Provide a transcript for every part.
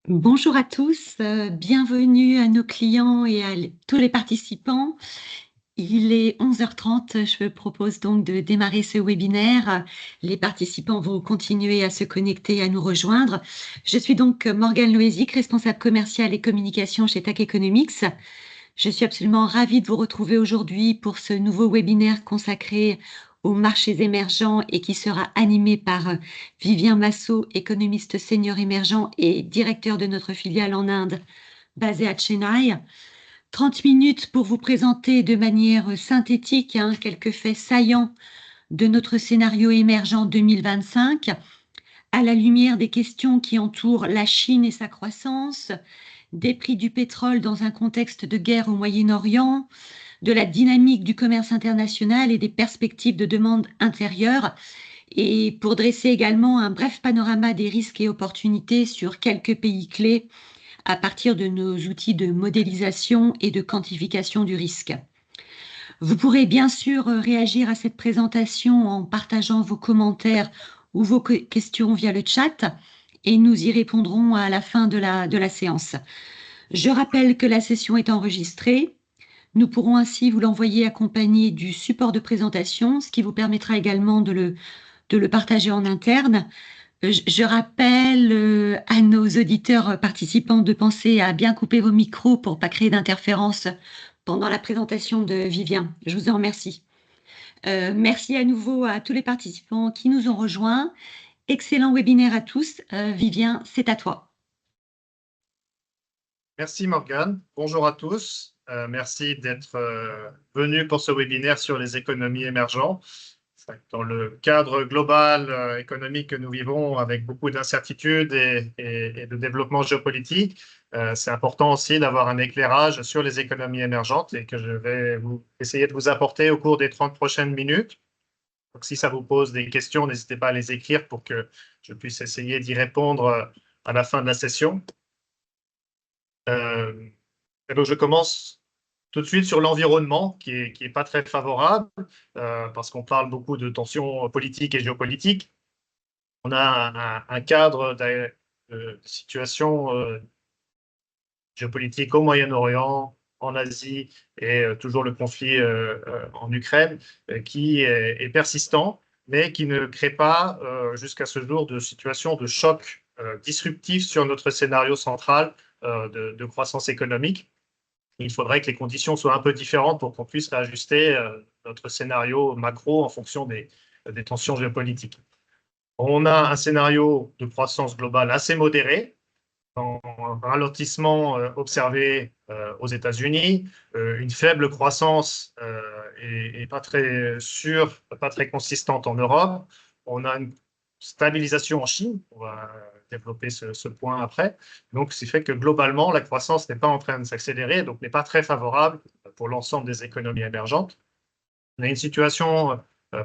Bonjour à tous, bienvenue à nos clients et à tous les participants. Il est 11h30, je propose donc de démarrer ce webinaire. Les participants vont continuer à se connecter et à nous rejoindre. Je suis donc Morgane Loisic, responsable commerciale et communication chez TAC Economics. Je suis absolument ravie de vous retrouver aujourd'hui pour ce nouveau webinaire consacré aux marchés émergents et qui sera animé par Vivien Massot, économiste senior émergent et directeur de notre filiale en Inde, basée à Chennai. 30 minutes pour vous présenter de manière synthétique quelques faits saillants de notre scénario émergent 2025, à la lumière des questions qui entourent la Chine et sa croissance, des prix du pétrole dans un contexte de guerre au Moyen-Orient, de la dynamique du commerce international et des perspectives de demande intérieure, et pour dresser également un bref panorama des risques et opportunités sur quelques pays clés à partir de nos outils de modélisation et de quantification du risque. Vous pourrez bien sûr réagir à cette présentation en partageant vos commentaires ou vos questions via le chat et nous y répondrons à la fin de la séance. Je rappelle que la session est enregistrée. Nous pourrons ainsi vous l'envoyer accompagné du support de présentation, ce qui vous permettra également de le partager en interne. Je rappelle à nos auditeurs participants de penser à bien couper vos micros pour ne pas créer d'interférences pendant la présentation de Vivien. Je vous en remercie. Merci à nouveau à tous les participants qui nous ont rejoints. Excellent webinaire à tous. Vivien, c'est à toi. Merci Morgane. Bonjour à tous. Merci d'être venus pour ce webinaire sur les économies émergentes. Dans le cadre global économique que nous vivons avec beaucoup d'incertitudes et de développement géopolitique, c'est important aussi d'avoir un éclairage sur les économies émergentes et que je vais essayer de vous apporter au cours des 30 prochaines minutes. Donc, si ça vous pose des questions, n'hésitez pas à les écrire pour que je puisse essayer d'y répondre à la fin de la session. Et donc, je commence tout de suite sur l'environnement qui est pas très favorable parce qu'on parle beaucoup de tensions politiques et géopolitiques. On a un cadre de situation géopolitique au Moyen-Orient, en Asie et toujours le conflit en Ukraine qui est persistant, mais qui ne crée pas jusqu'à ce jour de situation de choc disruptif sur notre scénario central de croissance économique. Il faudrait que les conditions soient un peu différentes pour qu'on puisse réajuster notre scénario macro en fonction des tensions géopolitiques. On a un scénario de croissance globale assez modéré, un ralentissement observé aux États-Unis, une faible croissance et pas très sûre, pas très consistante en Europe. On a une stabilisation en Chine, on va développer ce point après. Donc, ce qui fait que globalement, la croissance n'est pas en train de s'accélérer, donc n'est pas très favorable pour l'ensemble des économies émergentes. On a une situation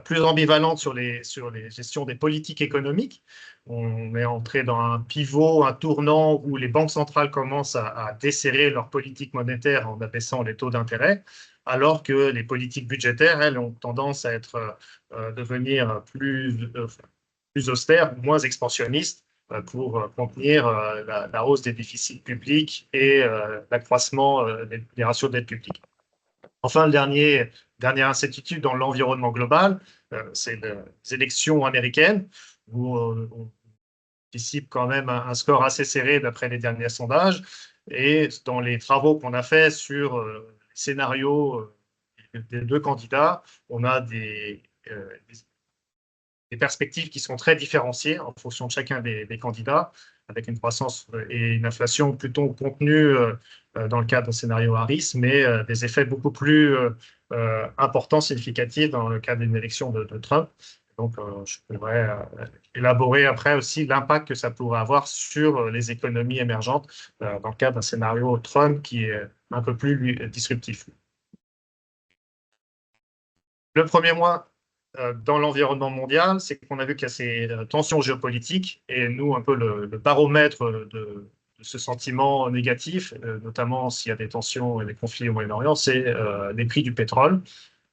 plus ambivalente sur les gestions des politiques économiques. On est entré dans un pivot, un tournant où les banques centrales commencent à desserrer leur politique monétaire en abaissant les taux d'intérêt, alors que les politiques budgétaires, elles, ont tendance à devenir plus austères, moins expansionnistes pour contenir la hausse des déficits publics et l'accroissement des ratios de dette publique. Enfin, dernière incertitude dans l'environnement global, c'est les élections américaines, où on anticipe quand même un score assez serré d'après les derniers sondages. Et dans les travaux qu'on a faits sur les scénarios des deux candidats, on a des perspectives qui sont très différenciées en fonction de chacun des candidats, avec une croissance et une inflation plutôt contenue dans le cadre d'un scénario Harris, mais des effets beaucoup plus importants, significatifs dans le cadre d'une élection de Trump. Donc, je pourrais élaborer après aussi l'impact que ça pourrait avoir sur les économies émergentes dans le cadre d'un scénario Trump qui est un peu plus disruptif. Le premier mois dans l'environnement mondial, c'est qu'on a vu qu'il y a ces tensions géopolitiques et nous, un peu le baromètre de ce sentiment négatif, notamment s'il y a des tensions et des conflits au Moyen-Orient, c'est les prix du pétrole.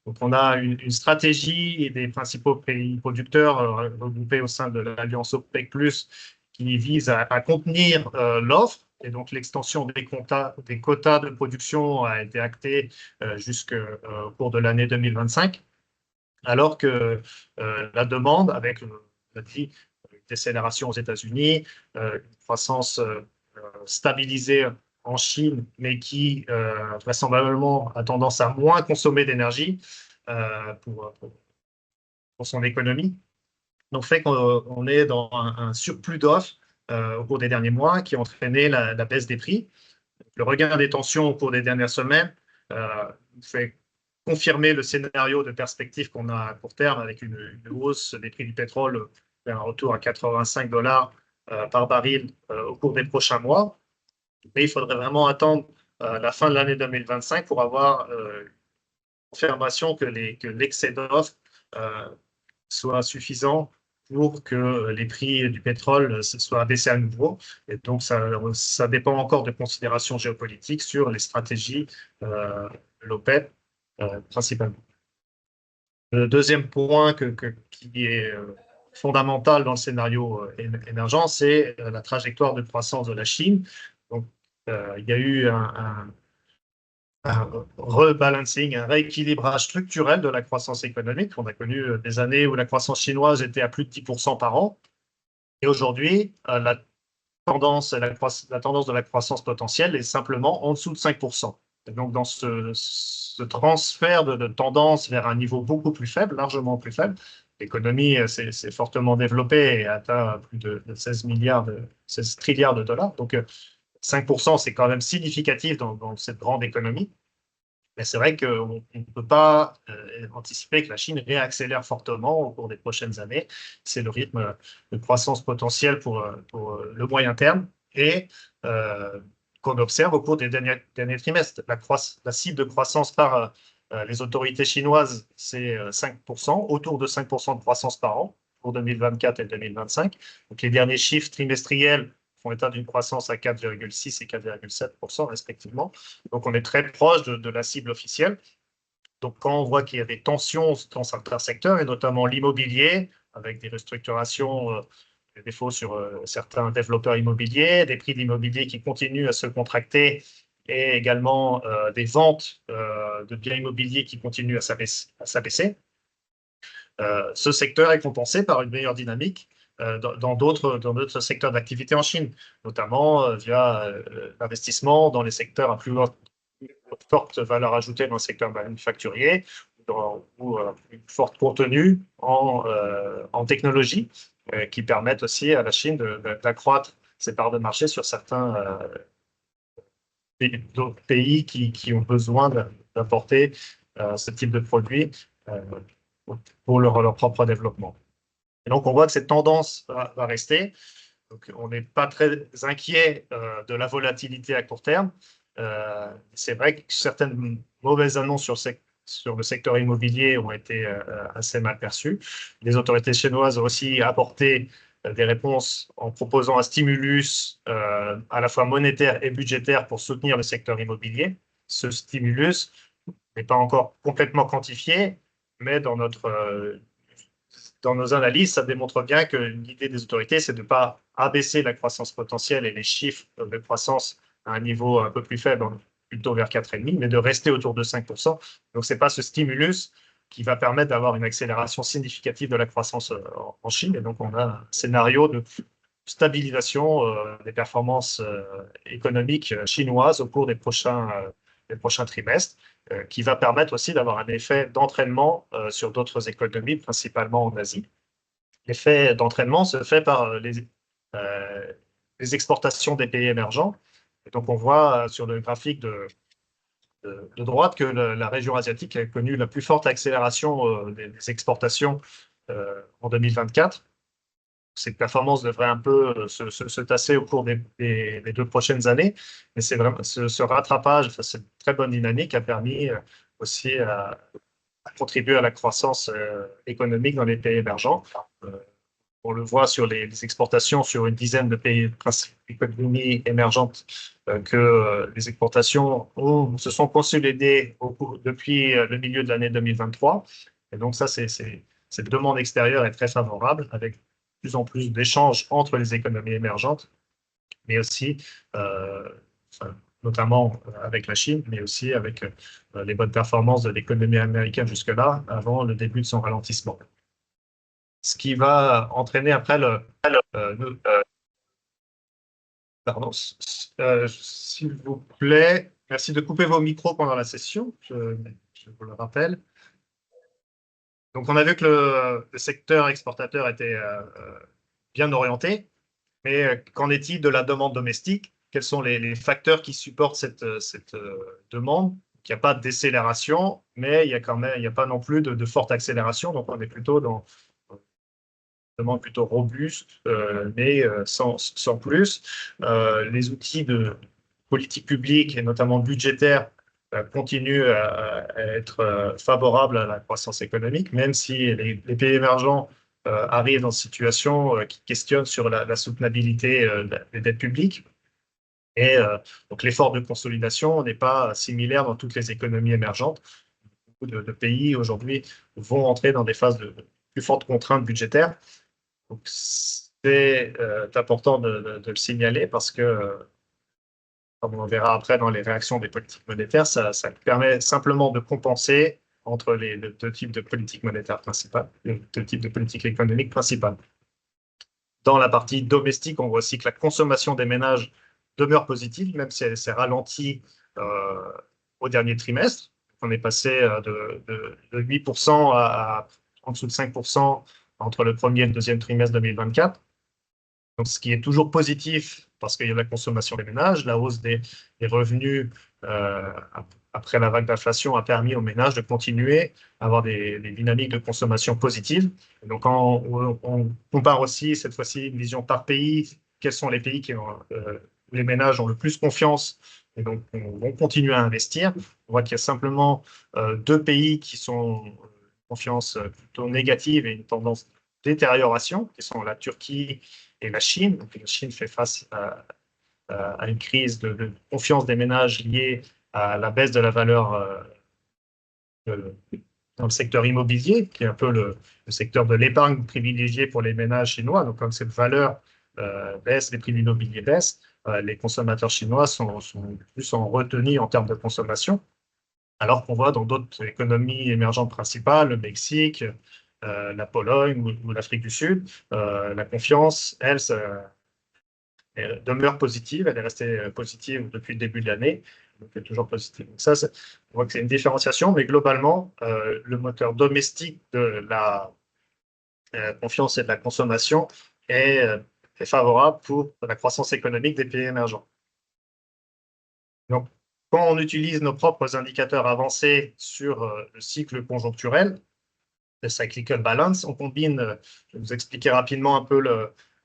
Donc, on a une stratégie et des principaux pays producteurs regroupés au sein de l'Alliance OPEC+, qui vise à contenir l'offre. Et donc, l'extension des quotas de production a été actée jusqu'au cours de l'année 2025, alors que la demande, avec, on a dit, une décélération aux États-Unis, une croissance stabilisée en Chine, mais qui vraisemblablement a tendance à moins consommer d'énergie pour son économie, donc fait qu'on est dans un surplus d'offres au cours des derniers mois qui a entraîné la baisse des prix. Le regain des tensions au cours des dernières semaines fait confirmer le scénario de perspective qu'on a à court terme avec une hausse des prix du pétrole vers un retour à 85 dollars par baril au cours des prochains mois. Mais il faudrait vraiment attendre la fin de l'année 2025 pour avoir confirmation que l'excès d'offres soit suffisant pour que les prix du pétrole soient abaissés à nouveau. Et donc, ça dépend encore de considérations géopolitiques sur les stratégies de l'OPEP principalement. Le deuxième point qui est fondamental dans le scénario émergent, c'est la trajectoire de croissance de la Chine. Donc, il y a eu un rebalancing, un rééquilibrage structurel de la croissance économique. On a connu des années où la croissance chinoise était à plus de 10% par an. Et aujourd'hui, la tendance de la croissance potentielle est simplement en dessous de 5%. Et donc, dans ce transfert de tendance vers un niveau beaucoup plus faible, largement plus faible, l'économie s'est fortement développée et atteint plus de 16 trilliards de dollars. Donc, 5%, c'est quand même significatif dans cette grande économie. Mais c'est vrai qu'on ne peut pas anticiper que la Chine réaccélère fortement au cours des prochaines années. C'est le rythme de croissance potentielle pour le moyen terme et qu'on observe au cours des derniers trimestres. La cible de croissance par les autorités chinoises, c'est 5%, autour de 5% de croissance par an pour 2024 et 2025. Donc, les derniers chiffres trimestriels font état d'une croissance à 4,6 et 4,7% respectivement. Donc, on est très proche de la cible officielle. Donc, quand on voit qu'il y a des tensions dans certains secteurs, et notamment l'immobilier, avec des restructurations, des défauts sur certains développeurs immobiliers, des prix d'immobilier qui continuent à se contracter, et également des ventes de biens immobiliers qui continuent à s'abaisser, ce secteur est compensé par une meilleure dynamique dans d'autres secteurs d'activité en Chine, notamment via l'investissement dans les secteurs à plus forte valeur ajoutée dans le secteur manufacturier ou une forte contenue en technologie qui permettent aussi à la Chine d'accroître ses parts de marché sur certains d'autres pays qui ont besoin d'importer ce type de produits pour leur propre développement. Et donc, on voit que cette tendance va rester. Donc, on n'est pas très inquiet de la volatilité à court terme. C'est vrai que certaines mauvaises annonces sur le secteur immobilier ont été assez mal perçues. Les autorités chinoises ont aussi apporté des réponses en proposant un stimulus à la fois monétaire et budgétaire pour soutenir le secteur immobilier. Ce stimulus n'est pas encore complètement quantifié, mais dans nos analyses, ça démontre bien que l'idée des autorités, c'est de ne pas abaisser la croissance potentielle et les chiffres de croissance à un niveau un peu plus faible, plutôt vers 4,5%, mais de rester autour de 5%. Donc, ce n'est pas ce stimulus qui va permettre d'avoir une accélération significative de la croissance en Chine. Et donc, on a un scénario de stabilisation des performances économiques chinoises au cours des prochains trimestres, qui va permettre aussi d'avoir un effet d'entraînement sur d'autres économies, principalement en Asie. L'effet d'entraînement se fait par les exportations des pays émergents. Et donc, on voit sur le graphique de droite que la région asiatique a connu la plus forte accélération des exportations en 2024. Cette performance devrait un peu se tasser au cours des 2 prochaines années, mais c'est vraiment ce rattrapage, cette très bonne dynamique a permis aussi à contribuer à la croissance économique dans les pays émergents. On le voit sur les exportations sur une dizaine de pays, économies émergentes, que les exportations se sont consolidées depuis le milieu de l'année 2023. Et donc ça, cette demande extérieure est très favorable, avec plus en plus d'échanges entre les économies émergentes, mais aussi, notamment avec la Chine, mais aussi avec les bonnes performances de l'économie américaine jusque-là, avant le début de son ralentissement. Ce qui va entraîner après pardon, s'il vous plaît, merci de couper vos micros pendant la session, je vous le rappelle. Donc, on a vu que le secteur exportateur était bien orienté, mais qu'en est-il de la demande domestique? Quels sont les facteurs qui supportent cette demande? Il n'y a pas de décélération, mais il n'y a pas non plus de forte accélération, donc on est plutôt dans une demande plutôt robuste, mais sans plus. Les outils de politique publique, et notamment budgétaire, continuent à être favorables à la croissance économique, même si les pays émergents arrivent dans une situation qui questionne sur la soutenabilité des dettes publiques. Et donc l'effort de consolidation n'est pas similaire dans toutes les économies émergentes. Beaucoup de pays aujourd'hui vont entrer dans des phases de plus fortes contraintes budgétaires. Donc c'est important de le signaler parce que, comme on verra après dans les réactions des politiques monétaires, ça permet simplement de compenser entre les deux types de politiques monétaires principales, les deux types de politiques économiques principales. Dans la partie domestique, on voit aussi que la consommation des ménages demeure positive, même si elle s'est ralentie au dernier trimestre. On est passé de 8% à en dessous de 5% entre le premier et le deuxième trimestre 2024. Donc, ce qui est toujours positif parce qu'il y a la consommation des ménages, la hausse des revenus après la vague d'inflation a permis aux ménages de continuer à avoir des dynamiques de consommation positives. Et donc, on compare aussi cette fois-ci une vision par pays, quels sont les pays où les ménages ont le plus confiance et donc vont continuer à investir. On voit qu'il y a simplement deux pays qui sont confiance plutôt négative et une tendance de détérioration, qui sont la Turquie et la Chine. Donc, la Chine fait face à une crise de confiance des ménages liée à la baisse de la valeur dans le secteur immobilier, qui est un peu le secteur de l'épargne privilégié pour les ménages chinois. Donc, comme cette valeur baisse, les prix de l'immobilier baissent, les consommateurs chinois sont plus en retenue en termes de consommation, alors qu'on voit dans d'autres économies émergentes principales, le Mexique, la Pologne ou l'Afrique du Sud, la confiance, elle demeure positive, elle est restée positive depuis le début de l'année, donc elle est toujours positive. Donc ça, on voit que c'est une différenciation, mais globalement, le moteur domestique de la confiance et de la consommation est favorable pour la croissance économique des pays émergents. Donc, quand on utilise nos propres indicateurs avancés sur le cycle conjoncturel, le cyclical balance, on combine, je vais vous expliquer rapidement un peu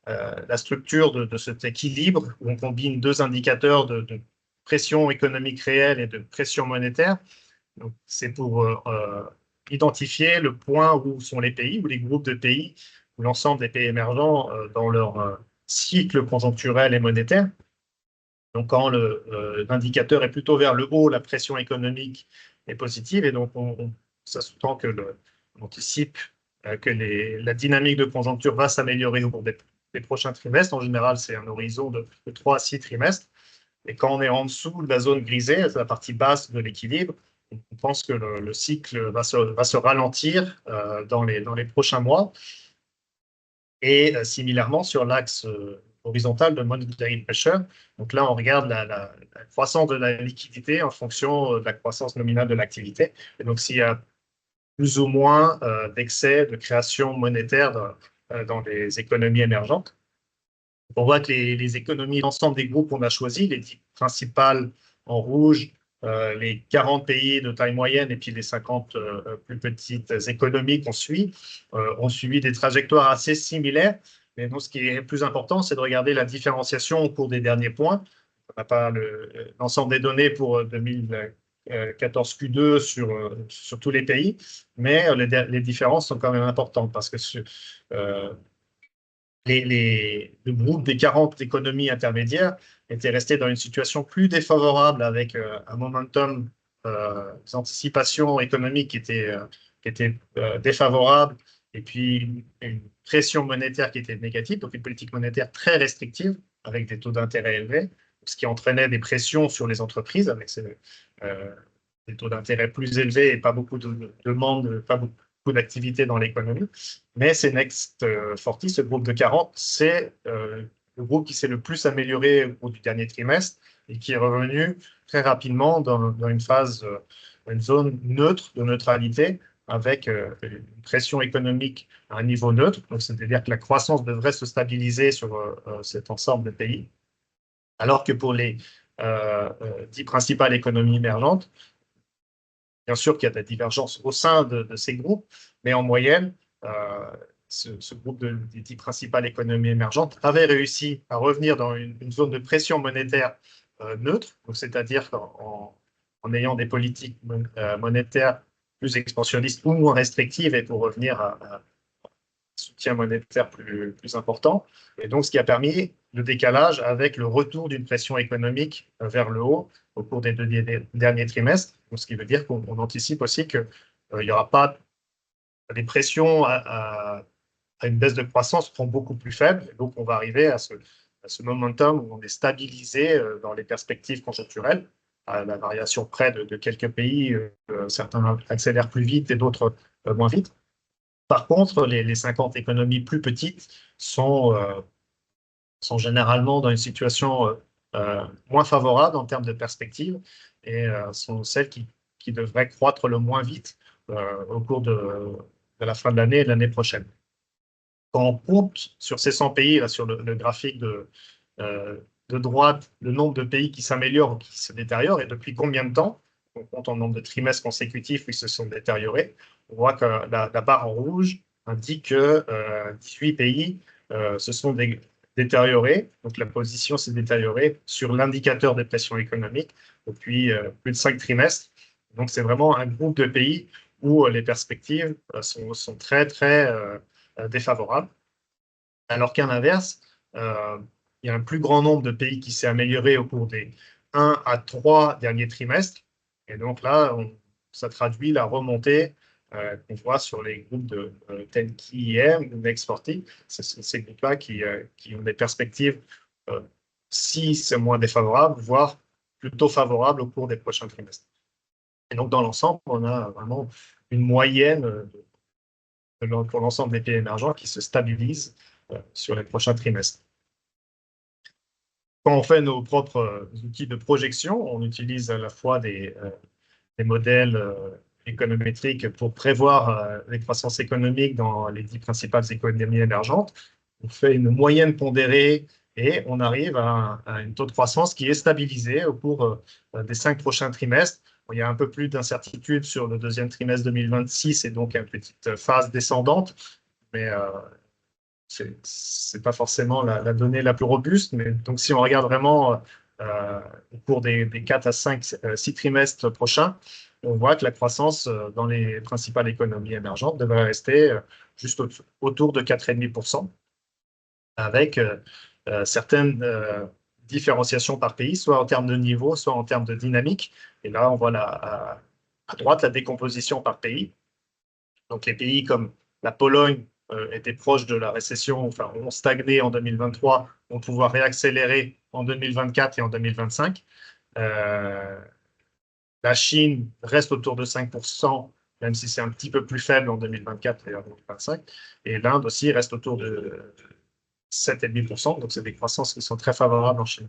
la structure de cet équilibre, où on combine deux indicateurs de pression économique réelle et de pression monétaire. C'est pour identifier le point où sont les pays, ou les groupes de pays, ou l'ensemble des pays émergents dans leur cycle conjoncturel et monétaire. Donc, quand l'indicateur est plutôt vers le haut, la pression économique est positive, et donc ça sous-tend que on anticipe que la dynamique de conjoncture va s'améliorer au cours des prochains trimestres. En général, c'est un horizon de 3 à 6 trimestres. Et quand on est en dessous de la zone grisée, la partie basse de l'équilibre, on pense que le cycle va se ralentir dans les prochains mois. Et similairement, sur l'axe horizontal de monetary pressure, donc là, on regarde la croissance de la liquidité en fonction de la croissance nominale de l'activité. Et donc, s'il y a plus ou moins d'excès de création monétaire dans les économies émergentes. On voit que les économies, l'ensemble des groupes qu'on a choisis, les 10 principales en rouge, les 40 pays de taille moyenne et puis les 50 plus petites économies qu'on suit, ont suivi des trajectoires assez similaires. Mais donc, ce qui est plus important, c'est de regarder la différenciation au cours des derniers points. On n'a pas l'ensemble des données pour 2014 Q2 sur tous les pays, mais les différences sont quand même importantes parce que le groupe des 40 économies intermédiaires était resté dans une situation plus défavorable avec un momentum des anticipations économiques qui était défavorable et puis une pression monétaire qui était négative, donc une politique monétaire très restrictive, avec des taux d'intérêt élevés, ce qui entraînait des pressions sur les entreprises, avec des taux d'intérêt plus élevés et pas beaucoup de demandes, pas beaucoup d'activité dans l'économie. Mais c'est Next 40, ce groupe de 40, c'est le groupe qui s'est le plus amélioré au cours du dernier trimestre et qui est revenu très rapidement dans une phase, une zone neutre, de neutralité, avec une pression économique à un niveau neutre. Donc, c'est-à-dire que la croissance devrait se stabiliser sur cet ensemble de pays. Alors que pour les 10 principales économies émergentes, bien sûr qu'il y a des divergences au sein de ces groupes, mais en moyenne, ce groupe des 10 principales économies émergentes avait réussi à revenir dans une zone de pression monétaire neutre, c'est-à-dire en ayant des politiques monétaires plus expansionnistes ou moins restrictives et pour revenir à soutien monétaire plus important. Et donc, ce qui a permis le décalage avec le retour d'une pression économique vers le haut au cours des 2 derniers trimestres. Donc, ce qui veut dire qu'on anticipe aussi qu'il n'y aura pas des pressions à une baisse de croissance seront beaucoup plus faibles. Et donc, on va arriver à ce momentum où on est stabilisé dans les perspectives conjoncturelles, à la variation près de quelques pays. Certains accélèrent plus vite et d'autres moins vite. Par contre, les 50 économies plus petites sont généralement dans une situation moins favorable en termes de perspective et sont celles qui devraient croître le moins vite au cours de la fin de l'année et de l'année prochaine. Quand on compte sur ces 100 pays, là, sur le graphique de droite, le nombre de pays qui s'améliorent ou qui se détériorent et depuis combien de temps, on compte en nombre de trimestres consécutifs où ils se sont détériorés, on voit que la barre en rouge indique que 18 pays se sont détériorés. Donc la position s'est détériorée sur l'indicateur de pression économique depuis plus de 5 trimestres. Donc c'est vraiment un groupe de pays où les perspectives sont très, très défavorables. Alors qu'à l'inverse, il y a un plus grand nombre de pays qui s'est amélioré au cours des 1 à 3 derniers trimestres. Et donc là, ça traduit la remontée qu'on voit sur les groupes de Tenki-IM ou Next40. C'est ces groupes-là qui ont des perspectives, si c'est moins défavorable, voire plutôt favorables au cours des prochains trimestres. Et donc, dans l'ensemble, on a vraiment une moyenne pour l'ensemble des pays émergents qui se stabilise sur les prochains trimestres. Quand on fait nos propres outils de projection, on utilise à la fois des modèles économétriques pour prévoir les croissances économiques dans les 10 principales économies émergentes. On fait une moyenne pondérée et on arrive à un taux de croissance qui est stabilisé au cours des 5 prochains trimestres. Il y a un peu plus d'incertitude sur le deuxième trimestre 2026 et donc une petite phase descendante, mais c'est pas forcément la donnée la plus robuste. Mais donc, si on regarde vraiment au cours des 4 à 5, 6 trimestres prochains, on voit que la croissance dans les principales économies émergentes devrait rester juste autour de 4,5%, avec certaines différenciations par pays, soit en termes de niveau, soit en termes de dynamique. Et là, on voit à droite la décomposition par pays. Donc, les pays comme la Pologne étaient proches de la récession, enfin, ont stagné en 2023, vont pouvoir réaccélérer en 2024 et en 2025. La Chine reste autour de 5%, même si c'est un petit peu plus faible en 2024 et en 2025. Et l'Inde aussi reste autour de 7,5%. Donc, c'est des croissances qui sont très favorables en Chine.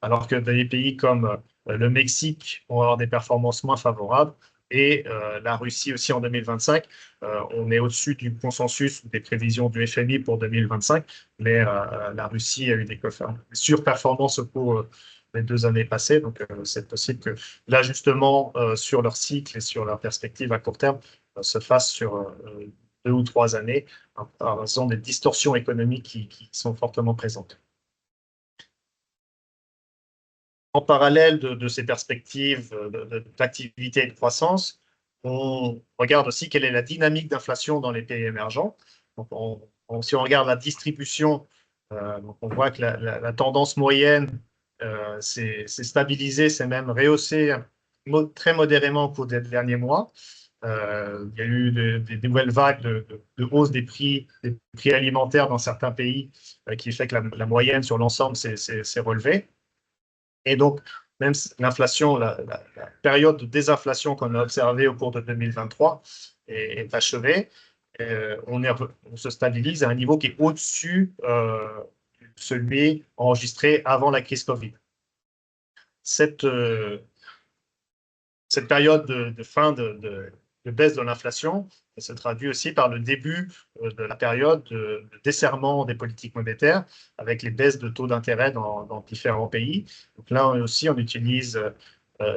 Alors que des pays comme le Mexique vont avoir des performances moins favorables. Et la Russie aussi en 2025, on est au-dessus du consensus ou des prévisions du FMI pour 2025, mais la Russie a eu des surperformances au cours des 2 années passées. Donc, c'est possible que l'ajustement sur leur cycle et sur leur perspective à court terme se fasse sur 2 ou 3 années en raison des distorsions économiques qui sont fortement présentes. En parallèle de ces perspectives d'activité et de croissance, on regarde aussi quelle est la dynamique d'inflation dans les pays émergents. Donc, si on regarde la distribution, donc on voit que la tendance moyenne s'est stabilisée, s'est même rehaussée très modérément au cours des derniers mois. Il y a eu des nouvelles vagues de hausse des prix alimentaires dans certains pays, qui fait que la moyenne sur l'ensemble s'est relevée. Et donc, même l'inflation, la période de désinflation qu'on a observée au cours de 2023 est achevée. On se stabilise à un niveau qui est au-dessus de celui enregistré avant la crise Covid. Cette période de fin de baisse de l'inflation se traduit aussi par le début de la période de desserrement des politiques monétaires avec les baisses de taux d'intérêt dans différents pays. Donc là aussi, on utilise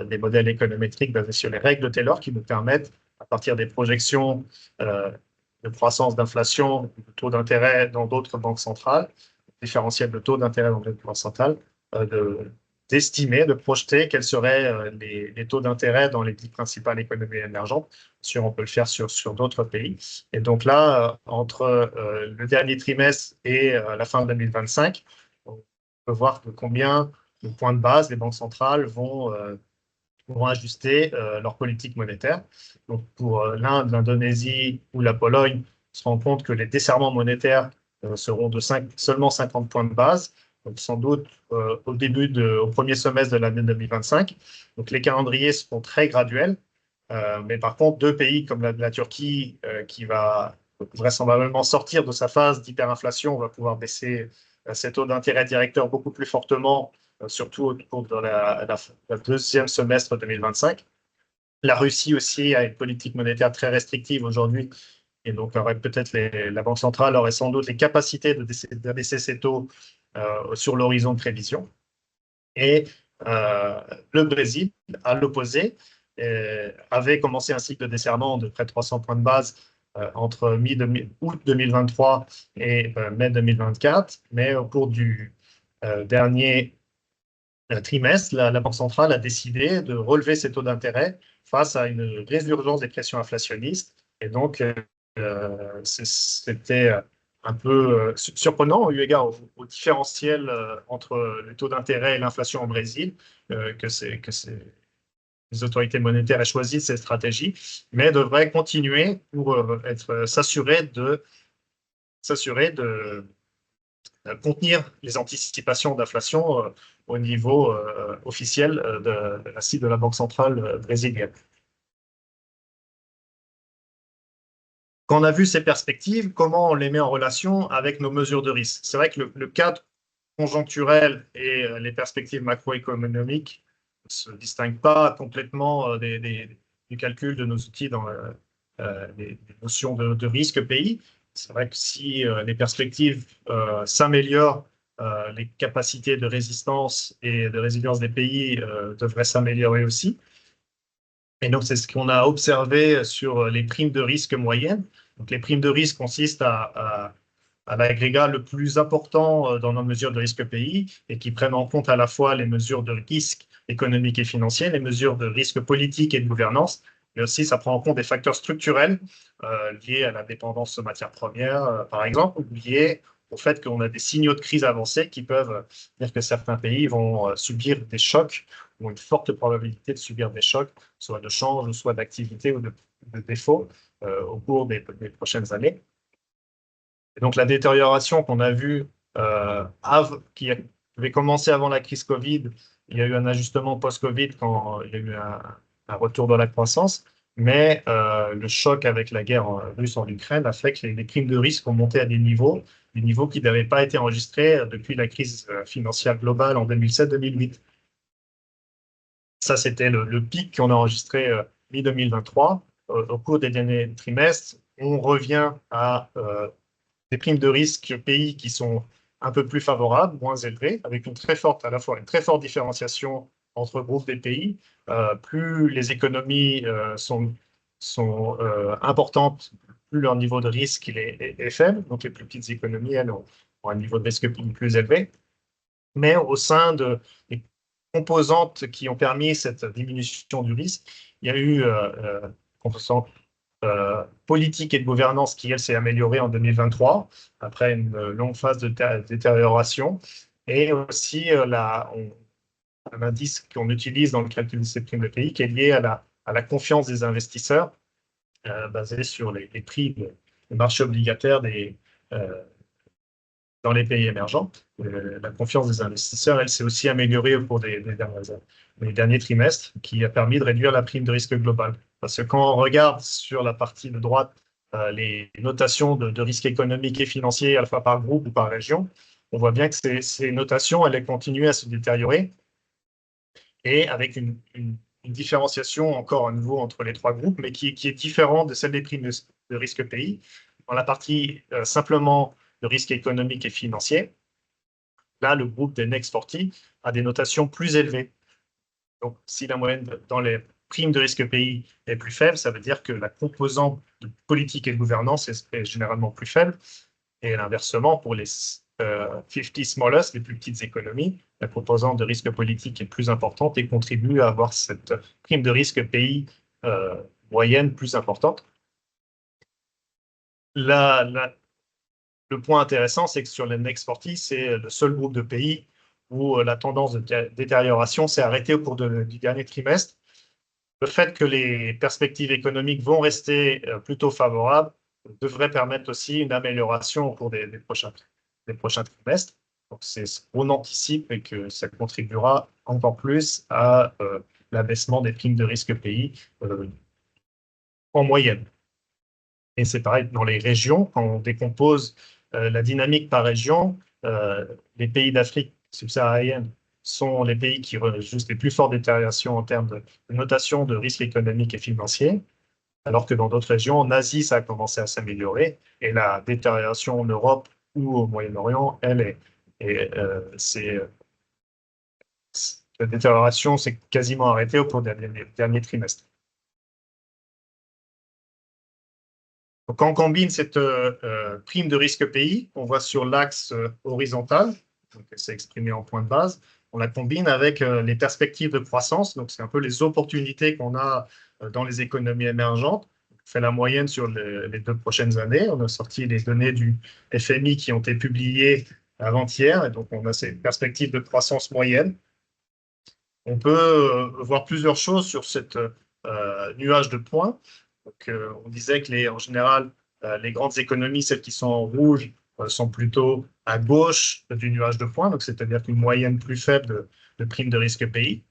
des modèles économétriques basés sur les règles de Taylor qui nous permettent, à partir des projections de croissance d'inflation, de taux d'intérêt dans d'autres banques centrales, différentiel de taux d'intérêt dans d'autres banques centrales, d'estimer, de projeter quels seraient les taux d'intérêt dans les 10 principales économies émergentes. On peut le faire sur d'autres pays. Et donc là, entre le dernier trimestre et la fin de 2025, on peut voir de combien de points de base les banques centrales vont ajuster leur politique monétaire. Donc pour l'Inde, l'Indonésie ou la Pologne, on se rend compte que les desserrements monétaires seront de seulement 50 points de base, donc sans doute au premier semestre de l'année 2025. Donc les calendriers seront très graduels, mais par contre, deux pays comme la Turquie, qui va vraisemblablement sortir de sa phase d'hyperinflation, va pouvoir baisser ses taux d'intérêt directeurs beaucoup plus fortement, surtout au cours de la deuxième semestre 2025. La Russie aussi a une politique monétaire très restrictive aujourd'hui, et donc la Banque centrale aurait sans doute les capacités d'abaisser ses taux sur l'horizon de prévision. Et le Brésil, à l'opposé, avait commencé un cycle de desserrement de près de 300 points de base entre août 2023 et mai 2024, mais au cours du dernier trimestre, la Banque centrale a décidé de relever ses taux d'intérêt face à une résurgence des pressions inflationnistes. Et donc, c'était un peu surprenant, eu égard au différentiel entre les taux d'intérêt et l'inflation au Brésil, que les autorités monétaires aient choisi cette stratégie, mais devraient continuer pour s'assurer de contenir les anticipations d'inflation au niveau officiel de la cible de la Banque centrale brésilienne. Quand on a vu ces perspectives, comment on les met en relation avec nos mesures de risque? C'est vrai que le cadre conjoncturel et les perspectives macroéconomiques ne se distinguent pas complètement du calcul de nos outils dans les notions de risque pays. C'est vrai que si les perspectives s'améliorent, les capacités de résistance et de résilience des pays devraient s'améliorer aussi. Et donc, c'est ce qu'on a observé sur les primes de risque moyennes. Donc, les primes de risque consistent à l'agrégat le plus important dans nos mesures de risque pays et qui prennent en compte à la fois les mesures de risque économique et financier, les mesures de risque politique et de gouvernance, mais aussi ça prend en compte des facteurs structurels liés à la dépendance aux matières premières, par exemple, ou liés au fait qu'on a des signaux de crise avancés qui peuvent dire que certains pays vont subir des chocs ou une forte probabilité de subir des chocs, soit de change, soit d'activité ou de défaut au cours des prochaines années. Et donc la détérioration qu'on a vue, qui avait commencé avant la crise Covid, il y a eu un ajustement post-Covid quand il y a eu un retour de la croissance, mais le choc avec la guerre russe en Ukraine a fait que les primes de risque ont monté à des niveaux qui n'avaient pas été enregistrés depuis la crise financière globale en 2007-2008. Ça, c'était le pic qu'on a enregistré mi-2023. Au cours des derniers trimestres, on revient à des primes de risque pays qui sont un peu plus favorables, moins élevées, avec à la fois une très forte différenciation entre groupes des pays. Plus les économies sont importantes, plus leur niveau de risque est faible. Donc les plus petites économies, elles, ont un niveau de risque plus élevé. Mais au sein des composantes qui ont permis cette diminution du risque, il y a eu composante politique et de gouvernance qui, elle, s'est améliorée en 2023, après une longue phase de détérioration. Et aussi un indice qu'on utilise dans le calcul de ces primes de pays qui est lié à la confiance des investisseurs. basé sur les prix des marchés obligataires dans les pays émergents. La confiance des investisseurs, elle s'est aussi améliorée au cours des derniers trimestres, qui a permis de réduire la prime de risque globale. Parce que quand on regarde sur la partie de droite les notations de risque économique et financier, à la fois par groupe ou par région, on voit bien que ces notations, elles continuent à se détériorer, et avec une différenciation encore à nouveau entre les trois groupes, mais qui est différente de celle des primes de risque pays. Dans la partie simplement de risque économique et financier, là, le groupe des Next 40 a des notations plus élevées. Donc, si la moyenne dans les primes de risque pays est plus faible, ça veut dire que la composante de politique et de gouvernance est généralement plus faible. Et l'inversement, pour les 50 smallest, les plus petites économies, la composante de risque politique est plus importante et contribue à avoir cette prime de risque pays moyenne plus importante. Le point intéressant, c'est que sur les Next 40, c'est le seul groupe de pays où la tendance de détérioration s'est arrêtée au cours du dernier trimestre. Le fait que les perspectives économiques vont rester plutôt favorables devrait permettre aussi une amélioration au cours des prochains trimestres. Donc, on anticipe et que ça contribuera encore plus à l'abaissement des primes de risque pays en moyenne. Et c'est pareil dans les régions, quand on décompose la dynamique par région, les pays d'Afrique subsaharienne sont les pays qui enregistrent les plus fortes détériorations en termes de notation de risque économique et financier, alors que dans d'autres régions, en Asie, ça a commencé à s'améliorer, et la détérioration en Europe ou au Moyen-Orient, la détérioration s'est quasiment arrêtée au cours des derniers trimestres. Donc, quand on combine cette prime de risque pays, on voit sur l'axe horizontal, c'est exprimé en point de base, on la combine avec les perspectives de croissance, donc c'est un peu les opportunités qu'on a dans les économies émergentes. On fait la moyenne sur les 2 prochaines années. On a sorti les données du FMI qui ont été publiées avant-hier, et donc on a ces perspectives de croissance moyenne. On peut voir plusieurs choses sur cette nuage de points. Donc, on disait que en général, les grandes économies, celles qui sont en rouge, sont plutôt à gauche du nuage de points, donc c'est-à-dire qu'une moyenne plus faible de primes de risque pays.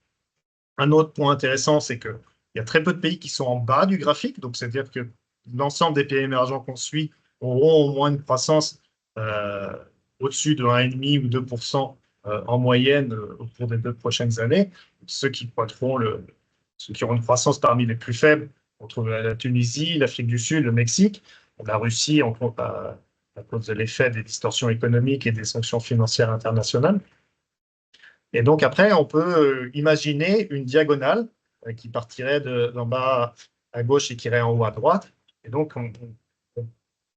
Un autre point intéressant, c'est qu'il y a très peu de pays qui sont en bas du graphique, donc c'est-à-dire que l'ensemble des pays émergents qu'on suit auront au moins une croissance au-dessus de 1,5 ou 2% en moyenne au cours des 2 prochaines années. Ceux qui auront une croissance parmi les plus faibles, on trouve la Tunisie, l'Afrique du Sud, le Mexique, la Russie, à cause de l'effet des distorsions économiques et des sanctions financières internationales. Et donc après, on peut imaginer une diagonale qui partirait d'en bas à gauche et qui irait en haut à droite. Et donc, on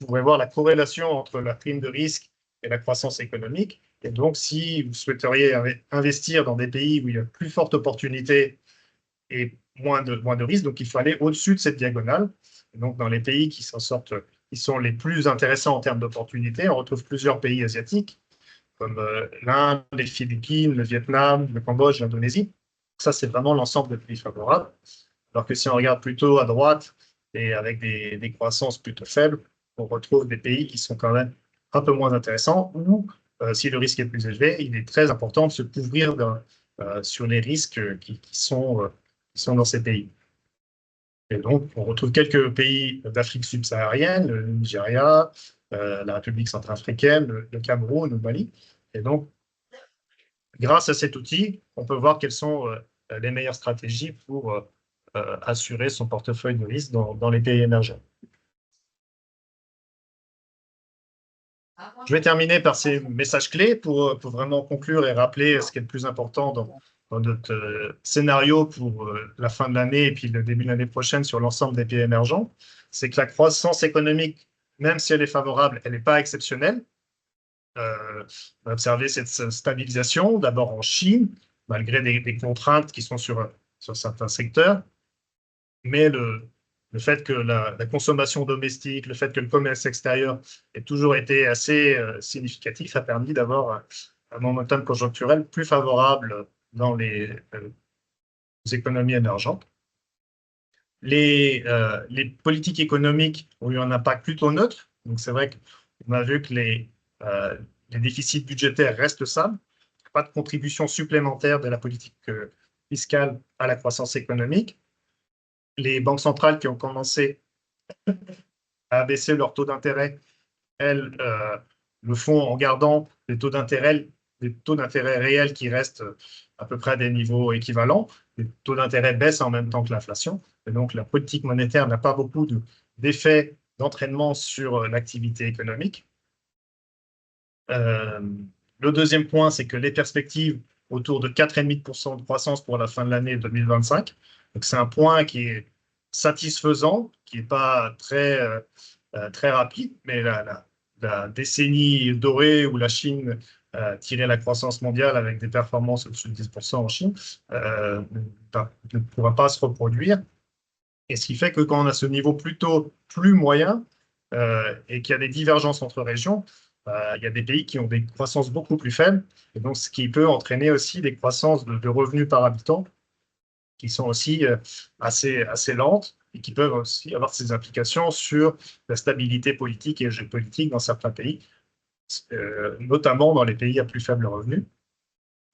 pourrait voir la corrélation entre la prime de risque et la croissance économique. Et donc, si vous souhaiteriez investir dans des pays où il y a plus forte opportunité et moins de risques, donc il faut aller au-dessus de cette diagonale. Et donc, dans les pays qui sont les plus intéressants en termes d'opportunités, on retrouve plusieurs pays asiatiques, comme l'Inde, les Philippines, le Vietnam, le Cambodge, l'Indonésie. Ça, c'est vraiment l'ensemble des pays favorables. Alors que si on regarde plutôt à droite et avec des croissances plutôt faibles, on retrouve des pays qui sont quand même un peu moins intéressants, ou si le risque est plus élevé, il est très important de se couvrir sur les risques qui sont dans ces pays. Et donc, on retrouve quelques pays d'Afrique subsaharienne, le Nigeria, la République centrafricaine, le Cameroun, le Mali. Et donc, grâce à cet outil, on peut voir quelles sont les meilleures stratégies pour assurer son portefeuille de risque dans les pays émergents. Je vais terminer par ces messages clés pour vraiment conclure et rappeler ce qui est le plus important dans notre scénario pour la fin de l'année et puis le début de l'année prochaine sur l'ensemble des pays émergents. C'est que la croissance économique, même si elle est favorable, elle n'est pas exceptionnelle. On a observé cette stabilisation, d'abord en Chine, malgré des contraintes qui sont sur certains secteurs. Mais le fait que la consommation domestique, le fait que le commerce extérieur ait toujours été assez significatif a permis d'avoir un momentum conjoncturel plus favorable dans les économies émergentes. les politiques économiques ont eu un impact plutôt neutre. Donc, c'est vrai qu'on a vu que les déficits budgétaires restent stables, pas de contribution supplémentaire de la politique fiscale à la croissance économique. Les banques centrales qui ont commencé à baisser leur taux d'intérêt, elles le font en gardant des taux d'intérêt réels qui restent à peu près à des niveaux équivalents. Les taux d'intérêt baissent en même temps que l'inflation. Et donc, la politique monétaire n'a pas beaucoup d'effet d'entraînement sur l'activité économique. Le deuxième point, c'est que les perspectives autour de 4,5% de croissance pour la fin de l'année 2025. Donc, c'est un point qui est satisfaisant, qui n'est pas très rapide, mais la décennie dorée où la Chine tirait la croissance mondiale avec des performances au-dessus de 10% en Chine ne pourra pas se reproduire. Et ce qui fait que quand on a ce niveau plutôt plus moyen et qu'il y a des divergences entre régions, il y a des pays qui ont des croissances beaucoup plus faibles, et donc ce qui peut entraîner aussi des croissances de revenus par habitant qui sont aussi assez lentes et qui peuvent aussi avoir ses implications sur la stabilité politique et géopolitique dans certains pays, notamment dans les pays à plus faible revenu.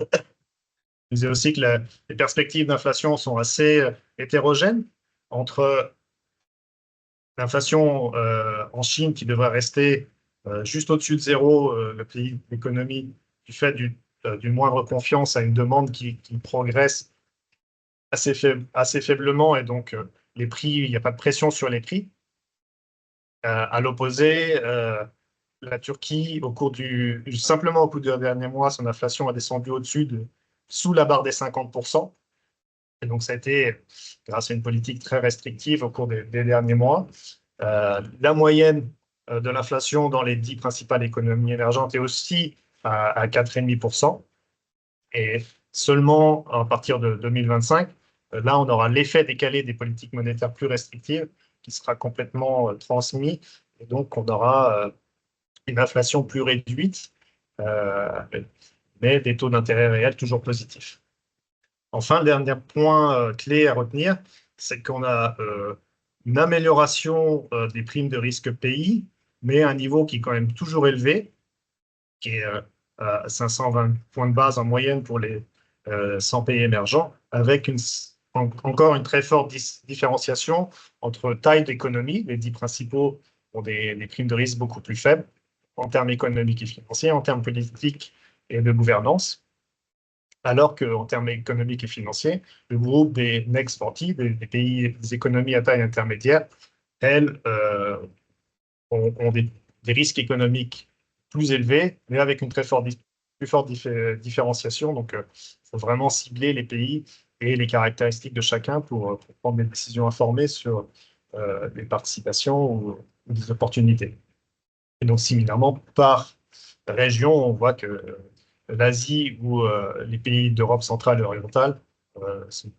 Je disais aussi que les perspectives d'inflation sont assez hétérogènes entre l'inflation en Chine qui devrait rester juste au-dessus de zéro, le pays d'économie, du fait d'une moindre confiance à une demande qui progresse assez faiblement, et donc les prix, il n'y a pas de pression sur les prix. À l'opposé, la Turquie, simplement au cours du dernier mois, son inflation a descendu sous la barre des 50%. Et donc, ça a été grâce à une politique très restrictive au cours des derniers mois. La moyenne de l'inflation dans les 10 principales économies émergentes est aussi à 4,5%. Et seulement à partir de 2025, là, on aura l'effet décalé des politiques monétaires plus restrictives qui sera complètement transmis. Et donc, on aura une inflation plus réduite, mais des taux d'intérêt réels toujours positifs. Enfin, le dernier point clé à retenir, c'est qu'on a une amélioration des primes de risque pays, mais à un niveau qui est quand même toujours élevé, qui est à 520 points de base en moyenne pour les 100 pays émergents, avec encore une très forte différenciation entre taille d'économie. Les 10 principaux ont des primes de risque beaucoup plus faibles en termes économiques et financiers, en termes politiques et de gouvernance, alors qu'en termes économiques et financiers, le groupe des Next 40, des pays, des économies à taille intermédiaire, elles ont des risques économiques plus élevés, mais avec une plus forte différenciation. Donc, il faut vraiment cibler les pays et les caractéristiques de chacun pour prendre des décisions informées sur les participations ou des opportunités. Et donc, similairement, par région, on voit que l'Asie ou les pays d'Europe centrale et orientale sont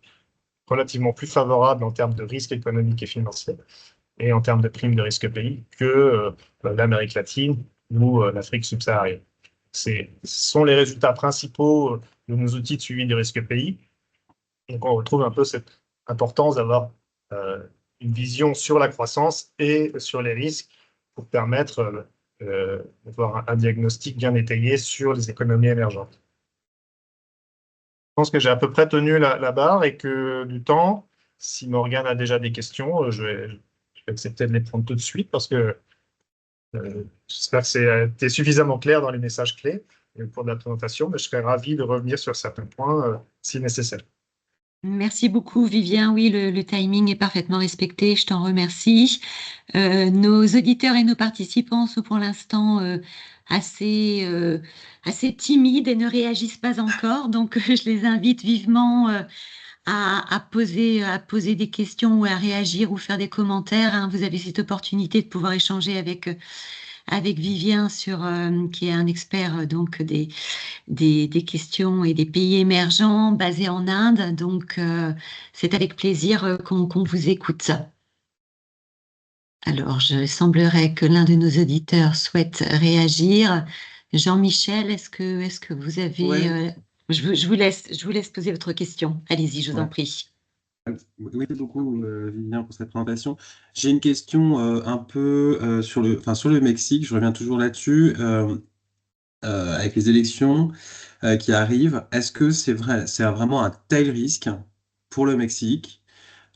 relativement plus favorables en termes de risques économiques et financiers et en termes de primes de risque pays que l'Amérique latine ou l'Afrique subsaharienne. Ce sont les résultats principaux de nos outils de suivi du risque pays. Donc, on retrouve un peu cette importance d'avoir une vision sur la croissance et sur les risques pour permettre d'avoir un diagnostic bien étayé sur les économies émergentes. Je pense que j'ai à peu près tenu la barre et que du temps, si Morgane a déjà des questions, je vais accepter de les prendre tout de suite parce que j'espère que c'était suffisamment clair dans les messages clés pour la présentation, mais je serais ravi de revenir sur certains points si nécessaire. Merci beaucoup, Vivien. Oui, le timing est parfaitement respecté. Je t'en remercie. Nos auditeurs et nos participants sont pour l'instant assez timides et ne réagissent pas encore. Donc, je les invite vivement à poser des questions ou à réagir ou faire des commentaires, hein. Vous avez cette opportunité de pouvoir échanger avec Vivien qui est un expert donc des questions et des pays émergents basés en Inde. Donc, c'est avec plaisir qu'on vous écoute. Alors, il semblerait que l'un de nos auditeurs souhaite réagir. Jean-Michel, est-ce que vous avez... Ouais. je vous laisse poser votre question. Allez-y, je vous en prie. Oui, merci beaucoup, Vivien, pour cette présentation. J'ai une question un peu sur le Mexique. Je reviens toujours là-dessus. Avec les élections qui arrivent, est-ce que c'est vraiment un tel risque pour le Mexique,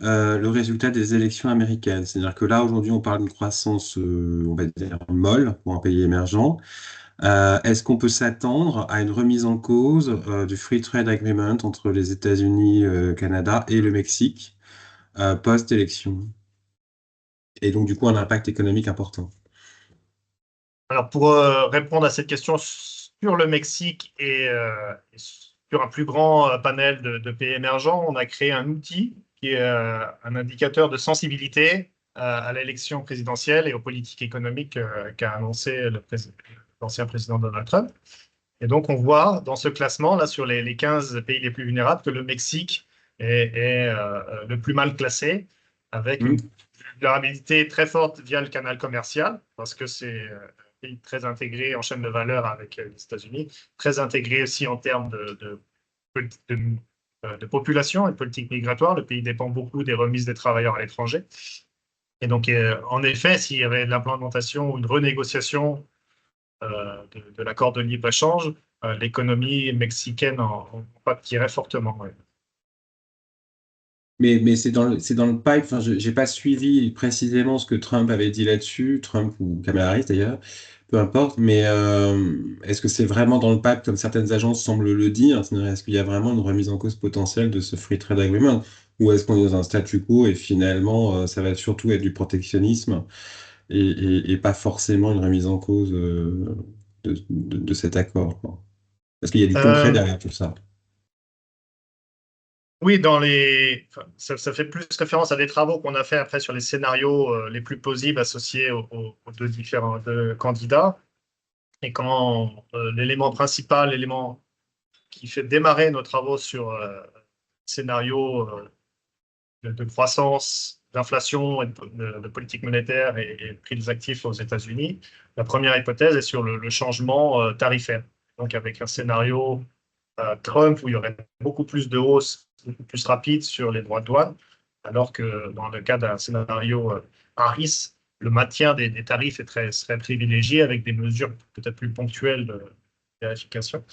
le résultat des élections américaines? C'est-à-dire que là, aujourd'hui, on parle d'une croissance, on va dire, molle pour un pays émergent. Est-ce qu'on peut s'attendre à une remise en cause du Free Trade Agreement entre les États-Unis, Canada et le Mexique post-élection? Et donc, du coup, un impact économique important. Alors, pour répondre à cette question sur le Mexique et sur un plus grand panel de pays émergents, on a créé un outil qui est un indicateur de sensibilité à l'élection présidentielle et aux politiques économiques qu'a annoncé l'ancien président Donald Trump. Et donc, on voit dans ce classement, là, sur les 15 pays les plus vulnérables, que le Mexique est le plus mal classé, avec une Hmm. vulnérabilité très forte via le canal commercial, parce que c'est un pays très intégré en chaîne de valeur avec les États-Unis, très intégré aussi en termes de population et de politique migratoire. Le pays dépend beaucoup des remises des travailleurs à l'étranger. Et donc, en effet, s'il y avait l'implémentation ou une renégociation de l'accord de libre-échange, l'économie mexicaine en pâtirait fortement. Ouais. Mais c'est dans le pipe. Enfin, j'ai pas suivi précisément ce que Trump avait dit là-dessus, Trump ou Kamala Harris d'ailleurs, peu importe. Mais est-ce que c'est vraiment dans le pipe comme certaines agences semblent le dire? C'est-à-dire, est-ce qu'il y a vraiment une remise en cause potentielle de ce Free Trade Agreement? Ou est-ce qu'on est dans un statu quo et finalement ça va surtout être du protectionnisme et pas forcément une remise en cause de cet accord, quoi. Parce qu'il y a du concret Euh, derrière tout ça. oui, enfin, ça fait plus référence à des travaux qu'on a fait après sur les scénarios les plus plausibles associés aux deux différents candidats. Et quand l'élément principal, l'élément qui fait démarrer nos travaux sur scénario de croissance, d'inflation et de politique monétaire et prix des actifs aux États-Unis, la première hypothèse est sur le changement tarifaire. Donc, avec un scénario Trump où il y aurait beaucoup plus de hausses, beaucoup plus rapide sur les droits de douane, alors que dans le cas d'un scénario Harris, le maintien des tarifs serait privilégié avec des mesures peut-être plus ponctuelles de vérification.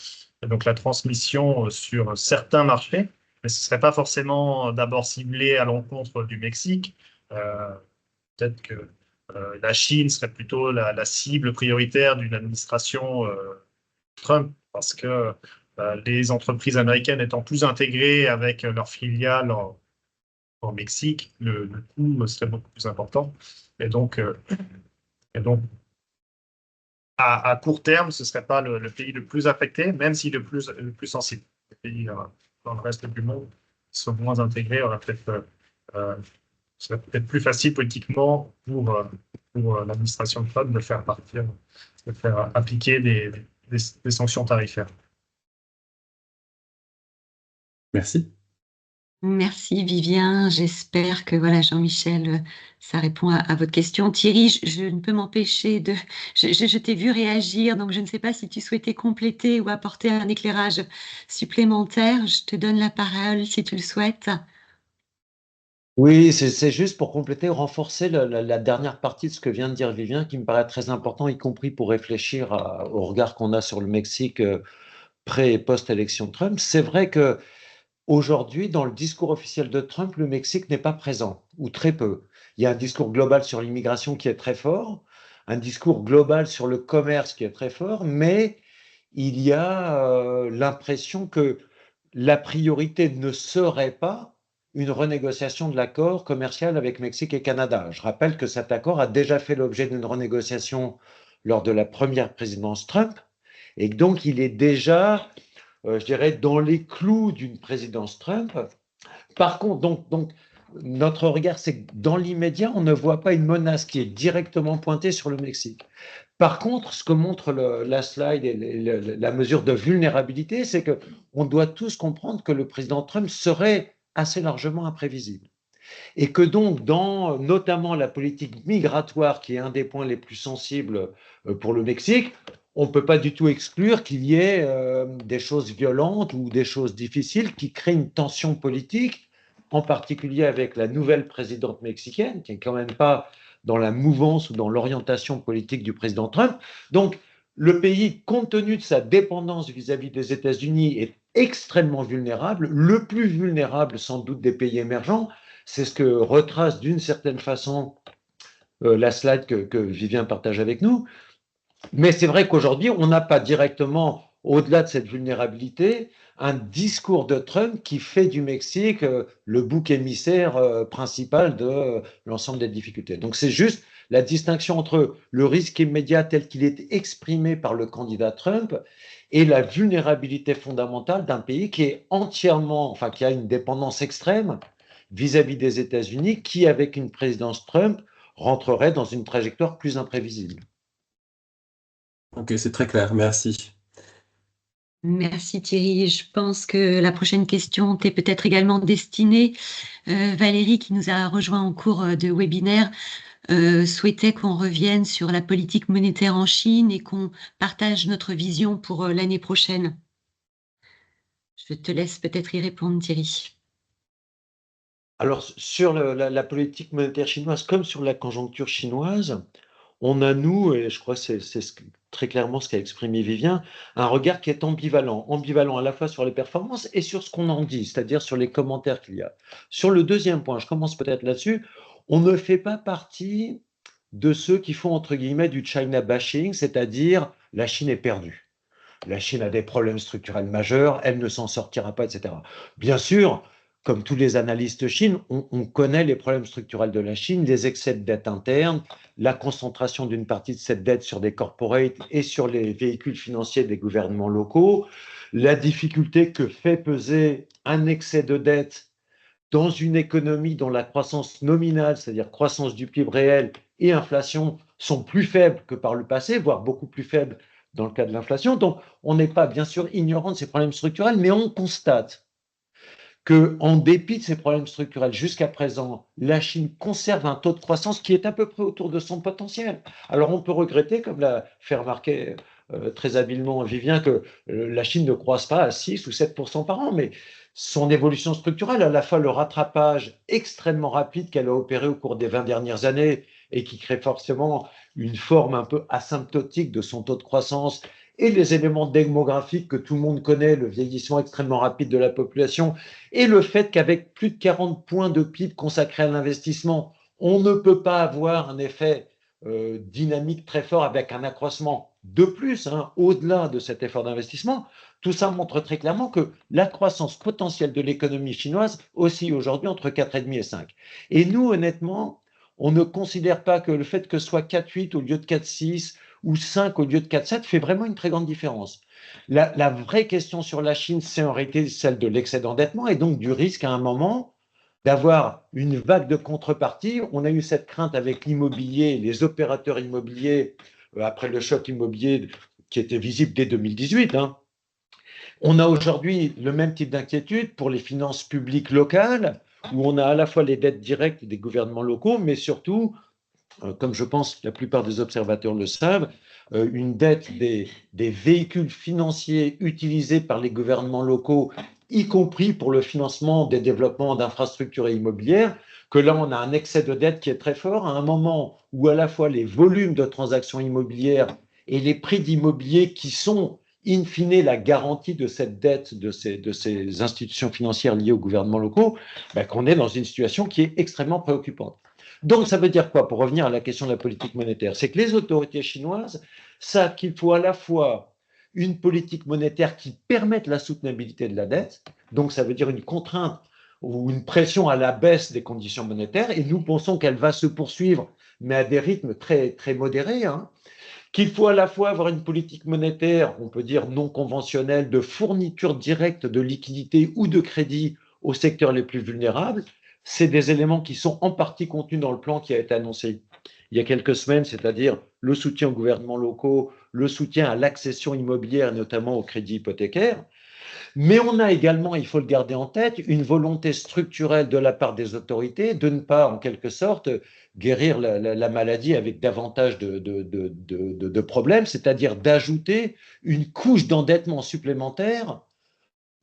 Et donc la transmission sur certains marchés, mais ce ne serait pas forcément d'abord ciblé à l'encontre du Mexique. Euh, Peut-être que la Chine serait plutôt la cible prioritaire d'une administration Trump, parce que les entreprises américaines étant plus intégrées avec leurs filiales en Mexique, le coût serait beaucoup plus important. Et donc, euh, et donc à court terme, ce ne serait pas le pays le plus affecté, même si le plus sensible. Les pays dans le reste du monde qui sont moins intégrés euh, serait peut-être plus facile politiquement pour l'administration de Trump de faire partir, de faire appliquer des sanctions tarifaires. Merci. Merci Vivien, j'espère que voilà Jean-Michel, ça répond à votre question. Thierry, je ne peux m'empêcher je t'ai vu réagir, donc je ne sais pas si tu souhaitais compléter ou apporter un éclairage supplémentaire. Je te donne la parole si tu le souhaites. Oui, c'est juste pour compléter, renforcer la dernière partie de ce que vient de dire Vivien, qui me paraît très important, y compris pour réfléchir au regard qu'on a sur le Mexique pré- et post-élection de Trump. C'est vrai que aujourd'hui, dans le discours officiel de Trump, le Mexique n'est pas présent, ou très peu. Il y a un discours global sur l'immigration qui est très fort, un discours global sur le commerce qui est très fort, mais il y a l'impression que la priorité ne serait pas une renégociation de l'accord commercial avec Mexique et Canada. Je rappelle que cet accord a déjà fait l'objet d'une renégociation lors de la première présidence Trump, et donc il est déjà, je dirais, dans les clous d'une présidence Trump. Par contre, notre regard, c'est que dans l'immédiat, on ne voit pas une menace qui est directement pointée sur le Mexique. Par contre, ce que montre la slide et la mesure de vulnérabilité, c'est que on doit tous comprendre que le président Trump serait assez largement imprévisible. Et que donc, dans notamment la politique migratoire, qui est un des points les plus sensibles pour le Mexique, on ne peut pas du tout exclure qu'il y ait des choses violentes ou des choses difficiles qui créent une tension politique en particulier avec la nouvelle présidente mexicaine, qui n'est quand même pas dans la mouvance ou dans l'orientation politique du président Trump. Donc, le pays, compte tenu de sa dépendance vis-à-vis des États-Unis, est extrêmement vulnérable, le plus vulnérable sans doute des pays émergents. C'est ce que retrace d'une certaine façon la slide que Vivien partage avec nous. Mais c'est vrai qu'aujourd'hui, on n'a pas directement, au-delà de cette vulnérabilité, un discours de Trump qui fait du Mexique le bouc émissaire principal de l'ensemble des difficultés. Donc c'est juste la distinction entre le risque immédiat tel qu'il est exprimé par le candidat Trump et la vulnérabilité fondamentale d'un pays qui est entièrement, enfin qui a une dépendance extrême vis-à-vis des États-Unis, qui avec une présidence Trump rentrerait dans une trajectoire plus imprévisible. Ok, c'est très clair, merci. Merci Thierry. Je pense que la prochaine question t'est peut-être également destinée. Valérie, qui nous a rejoint en cours de webinaire, souhaitait qu'on revienne sur la politique monétaire en Chine et qu'on partage notre vision pour l'année prochaine. Je te laisse peut-être y répondre, Thierry. Alors, sur la politique monétaire chinoise, comme sur la conjoncture chinoise, on a, nous, et je crois que c'est très clairement ce qu'a exprimé Vivien, un regard qui est ambivalent. Ambivalent à la fois sur les performances et sur ce qu'on en dit, c'est-à-dire sur les commentaires qu'il y a. Sur le deuxième point, je commence peut-être là-dessus, on ne fait pas partie de ceux qui font, entre guillemets, du China bashing, c'est-à-dire la Chine est perdue. La Chine a des problèmes structurels majeurs, elle ne s'en sortira pas, etc. Bien sûr, comme tous les analystes Chine, on connaît les problèmes structurels de la Chine, les excès de dette interne, la concentration d'une partie de cette dette sur des corporates et sur les véhicules financiers des gouvernements locaux, la difficulté que fait peser un excès de dette dans une économie dont la croissance nominale, c'est-à-dire croissance du PIB réel et inflation, sont plus faibles que par le passé, voire beaucoup plus faibles dans le cas de l'inflation. Donc, on n'est pas bien sûr ignorant de ces problèmes structurels, mais on constate qu'en dépit de ces problèmes structurels, jusqu'à présent, la Chine conserve un taux de croissance qui est à peu près autour de son potentiel. Alors on peut regretter, comme l'a fait remarquer très habilement Vivien, que la Chine ne croisse pas à 6 ou 7% par an, mais son évolution structurelle, à la fois le rattrapage extrêmement rapide qu'elle a opéré au cours des 20 dernières années et qui crée forcément une forme un peu asymptotique de son taux de croissance, et les éléments démographiques que tout le monde connaît, le vieillissement extrêmement rapide de la population, et le fait qu'avec plus de 40 points de PIB consacrés à l'investissement, on ne peut pas avoir un effet dynamique très fort avec un accroissement de plus, au-delà de cet effort d'investissement. Tout ça montre très clairement que la croissance potentielle de l'économie chinoise oscille aujourd'hui entre 4,5 et 5. Et nous, honnêtement, on ne considère pas que le fait que ce soit 4,8 au lieu de 4,6 ou 5 au lieu de 4,7 fait vraiment une très grande différence. La vraie question sur la Chine, c'est en réalité celle de l'excès d'endettement et donc du risque à un moment d'avoir une vague de contrepartie. On a eu cette crainte avec l'immobilier, les opérateurs immobiliers, après le choc immobilier qui était visible dès 2018. On a aujourd'hui le même type d'inquiétude pour les finances publiques locales, où on a à la fois les dettes directes des gouvernements locaux, mais surtout, comme je pense que la plupart des observateurs le savent, une dette des véhicules financiers utilisés par les gouvernements locaux, y compris pour le financement des développements d'infrastructures immobilières, que là, on a un excès de dette qui est très fort, à un moment où à la fois les volumes de transactions immobilières et les prix d'immobilier qui sont in fine la garantie de cette dette de ces institutions financières liées aux gouvernements locaux, qu'on est dans une situation qui est extrêmement préoccupante. Donc, ça veut dire quoi, pour revenir à la question de la politique monétaire? C'est que les autorités chinoises savent qu'il faut à la fois une politique monétaire qui permette la soutenabilité de la dette, donc ça veut dire une contrainte ou une pression à la baisse des conditions monétaires, et nous pensons qu'elle va se poursuivre, mais à des rythmes très, très modérés, qu'il faut à la fois avoir une politique monétaire, on peut dire non conventionnelle, de fourniture directe de liquidités ou de crédit aux secteurs les plus vulnérables. C'est des éléments qui sont en partie contenus dans le plan qui a été annoncé il y a quelques semaines, c'est-à-dire le soutien aux gouvernements locaux, le soutien à l'accession immobilière, notamment au crédit hypothécaire. Mais on a également, il faut le garder en tête, une volonté structurelle de la part des autorités de ne pas, en quelque sorte, guérir la maladie avec davantage de problèmes, c'est-à-dire d'ajouter une couche d'endettement supplémentaire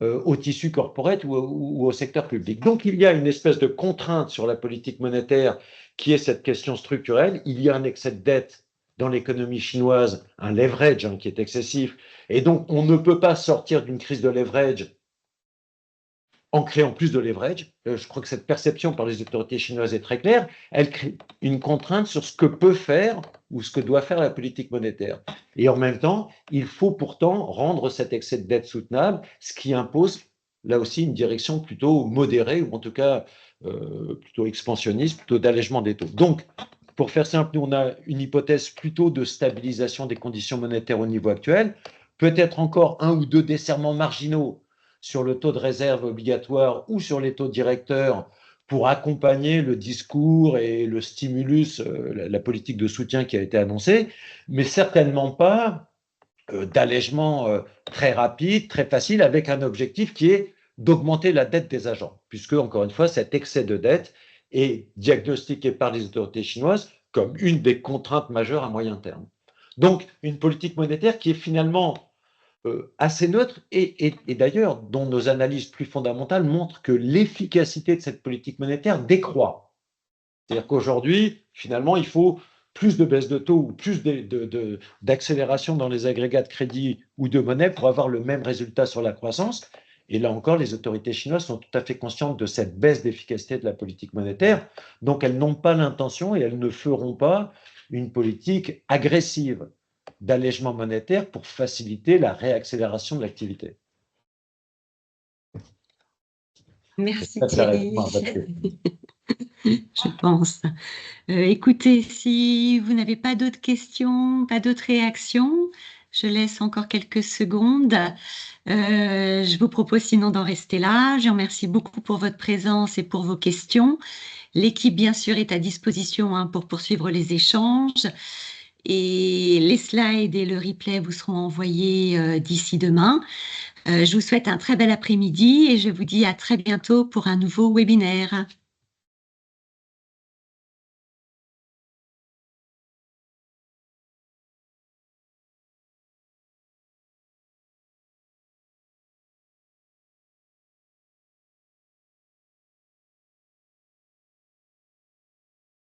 au tissu corporate ou au secteur public. Donc, il y a une espèce de contrainte sur la politique monétaire qui est cette question structurelle. Il y a un excès de dette dans l'économie chinoise, un leverage qui est excessif. Et donc, on ne peut pas sortir d'une crise de leverage en créant plus de leverage. Je crois que cette perception par les autorités chinoises est très claire. Elle crée une contrainte sur ce que peut faire ou ce que doit faire la politique monétaire. Et en même temps, il faut pourtant rendre cet excès de dette soutenable, ce qui impose là aussi une direction plutôt modérée, ou en tout cas plutôt expansionniste, plutôt d'allègement des taux. Donc, pour faire simple, nous, on a une hypothèse plutôt de stabilisation des conditions monétaires au niveau actuel, peut-être encore un ou deux desserrements marginaux sur le taux de réserve obligatoire ou sur les taux directeurs pour accompagner le discours et le stimulus, la politique de soutien qui a été annoncée, mais certainement pas d'allègement très rapide, très facile, avec un objectif qui est d'augmenter la dette des agents, puisque, encore une fois, cet excès de dette est diagnostiqué par les autorités chinoises comme une des contraintes majeures à moyen terme. Donc, une politique monétaire qui est finalement assez neutre et d'ailleurs dont nos analyses plus fondamentales montrent que l'efficacité de cette politique monétaire décroît. C'est-à-dire qu'aujourd'hui, finalement, il faut plus de baisse de taux ou plus d'accélération dans les agrégats de crédit ou de monnaie pour avoir le même résultat sur la croissance. Et là encore, les autorités chinoises sont tout à fait conscientes de cette baisse d'efficacité de la politique monétaire. Donc, elles n'ont pas l'intention et elles ne feront pas une politique agressive d'allègement monétaire pour faciliter la réaccélération de l'activité. Merci Thierry. Je pense. Écoutez, si vous n'avez pas d'autres questions, pas d'autres réactions, je laisse encore quelques secondes. Je vous propose sinon d'en rester là. Je vous remercie beaucoup pour votre présence et pour vos questions. L'équipe, bien sûr, est à disposition pour poursuivre les échanges. Et les slides et le replay vous seront envoyés d'ici demain. Je vous souhaite un très bel après-midi et je vous dis à très bientôt pour un nouveau webinaire.